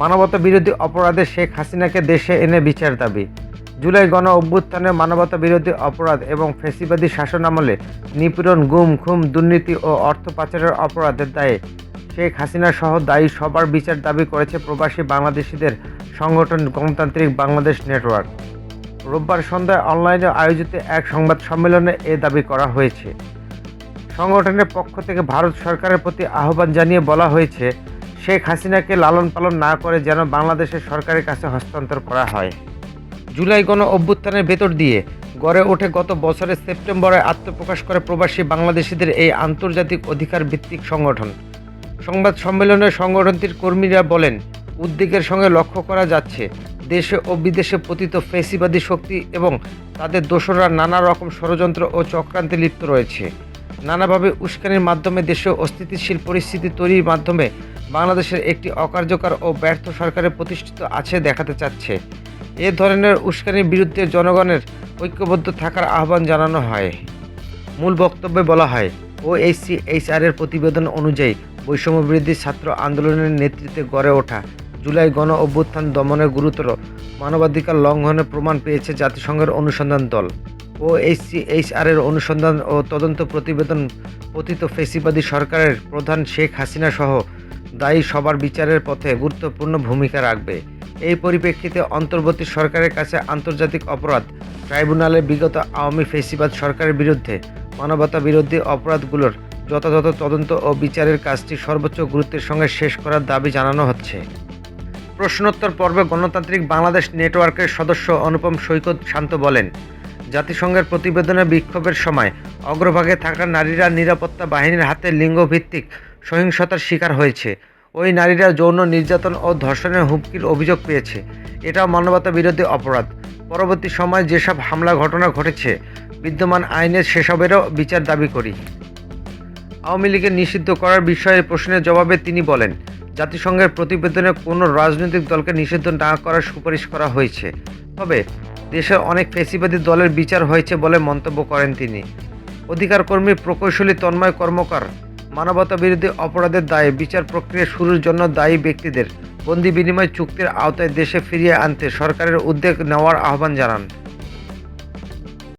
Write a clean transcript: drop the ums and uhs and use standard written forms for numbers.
মানবতা বিরোধী অপরাধে শেখ হাসিনাকে দেশে এনে বিচার দাবি। জুলাই গণ অভ্যুত্থানে মানবতা বিরোধী অপরাধ এবং ফ্যাসিবাদী শাসনামলে নিপীড়ন, গুম, খুন, দুর্নীতি ও অর্থ পাচারের অপরাধের দায়ে শেখ হাসিনা সহ দায়ী সবার বিচার দাবি করেছে প্রবাসী বাংলাদেশিদের সংগঠন গণতান্ত্রিক বাংলাদেশ নেটওয়ার্ক। রোববার সন্ধ্যায় অনলাইনে আয়োজিত এক সংবাদ সম্মেলনে এ দাবি করা হয়েছে। সংগঠনের পক্ষ থেকে ভারত সরকারের প্রতি আহ্বান জানিয়ে বলা হয়েছে, শেখ হাসিনাকে লালন পালন না করে যেন বাংলাদেশের সরকারের কাছে হস্তান্তর করা হয়। জুলাই গণ অভ্যুত্থানের ভেতর দিয়ে গড়ে ওঠে গত বছরের সেপ্টেম্বরে আত্মপ্রকাশ করে প্রবাসী বাংলাদেশিদের এই আন্তর্জাতিক অধিকার ভিত্তিক সংগঠন। সংবাদ সম্মেলনে সংগঠনটির কর্মীরা বলেন, উদ্বেগের সঙ্গে লক্ষ্য করা যাচ্ছে দেশে ও বিদেশে পতিত ফ্যাসিবাদী শক্তি এবং তাদের দোসররা নানা রকম ষড়যন্ত্র ও চক্রান্তে লিপ্ত রয়েছে। নানাভাবে উস্কানির মাধ্যমে দেশে অস্থিতিশীল পরিস্থিতি তৈরির মাধ্যমে বাংলাদেশের একটি অকার্যকর ও ব্যর্থ সরকারের প্রতিষ্ঠিত আছে দেখাতে চাচ্ছে। এ ধরনের উস্কানির বিরুদ্ধে জনগণের ঐক্যবদ্ধ থাকার আহ্বান জানানো হয়। মূল বক্তব্যে বলা হয়, OHCHR-এর প্রতিবেদন অনুযায়ী বৈষম্য বিরোধী ছাত্র আন্দোলনের নেতৃত্বে গড়ে ওঠা জুলাই গণ অভ্যুত্থান দমনের গুরুতর মানবাধিকার লঙ্ঘনের প্রমাণ পেয়েছে জাতিসংঘের অনুসন্ধান দল। OHCHR-এর অনুসন্ধান ও তদন্ত প্রতিবেদন পতিত ফ্যাসিবাদী সরকারের প্রধান শেখ হাসিনা সহ দায়ী সবার বিচারের পথে গুরুত্বপূর্ণ ভূমিকা রাখবে। এই পরিপ্রেক্ষিতে অন্তর্বর্তী সরকারের কাছে আন্তর্জাতিক অপরাধ ট্রাইব্যুনালে বিগত আওয়ামী ফ্যাসিবাদ সরকারের বিরুদ্ধে মানবতা বিরোধী অপরাধগুলোর যথাযথ তদন্ত ও বিচারের কাজটি সর্বোচ্চ গুরুত্বের সঙ্গে শেষ করার দাবি জানানো হচ্ছে। প্রশ্নোত্তর পর্বে গণতান্ত্রিক বাংলাদেশ নেটওয়ার্কের সদস্য অনুপম সৈকত শান্ত বলেন, জাতিসংঘের প্রতিবেদনে বিক্ষোভের সময় অগ্রভাগে থাকা নারীরা নিরাপত্তা বাহিনীর হাতে লিঙ্গভিত্তিক সহিংসতার শিকার হয়েছে। ওই নারীরা যৌন নির্যাতন ও ধর্ষণের হুমকির অভিযোগ পেয়েছে। এটাও মানবতা বিরোধী অপরাধ। পরবর্তী সময়ে যেসব হামলা ঘটনা ঘটেছে, বিদ্যমান আইনে সেসবেরও বিচার দাবি করি। আওয়ামী লীগের নিষিদ্ধ করার বিষয়ে প্রশ্নের জবাবে তিনি বলেন, জাতিসংঘের প্রতিবেদনে কোনো রাজনৈতিক দলকে নিষিদ্ধ না করার সুপারিশ করা হয়েছে, তবে দেশের অনেক ফ্যাসিবাদী দলের বিচার হয়েছে বলে মন্তব্য করেন তিনি। অধিকার কর্মী প্রকৌশলী তন্ময় কর্মকার মানবতা বিরোধী অপরাধের দায়ে বিচার প্রক্রিয়া শুরুর জন্য দায়ী ব্যক্তিদের বন্দি বিনিময় চুক্তির আওতায় দেশে ফিরিয়ে আনতে সরকারের উদ্যোগ নেওয়ার আহ্বান জানান।